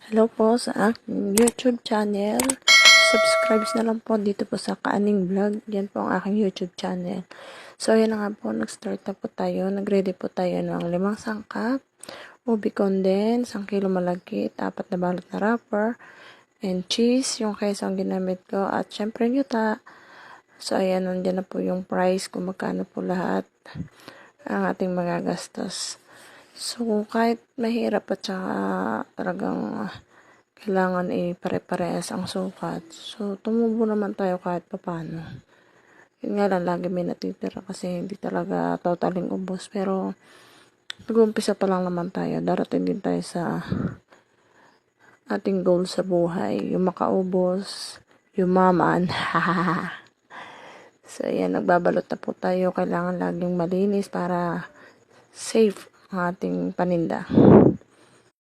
Hello po sa aking YouTube channel. Subscribe na lang po dito po sa Kaaning Vlog. Yan po ang aking YouTube channel. So, ayan na nga po. Nag-start na po tayo. Nag-ready po tayo ng 5 sangkap, ubi condensed, 1 kilo malagkit, 4 na balot na wrapper, and cheese, yung queso ang ginamit ko, at syempre nyuta. So, ayan, nandiyan na po yung price kung magkano po lahat ang ating mga gastos. So, kahit mahirap at saka talagang kailangan pare-parehas ang sukat. So, tumubo naman tayo kahit papano. Yun nga lang, lagi may natitira kasi hindi talaga totaling ubos. Pero, nag-uumpisa pa lang naman tayo. Darating din tayo sa ating goal sa buhay. Yung makaubos, yumaman. So, ayan, nagbabalot na po tayo. Kailangan laging malinis para safe ang ating paninda.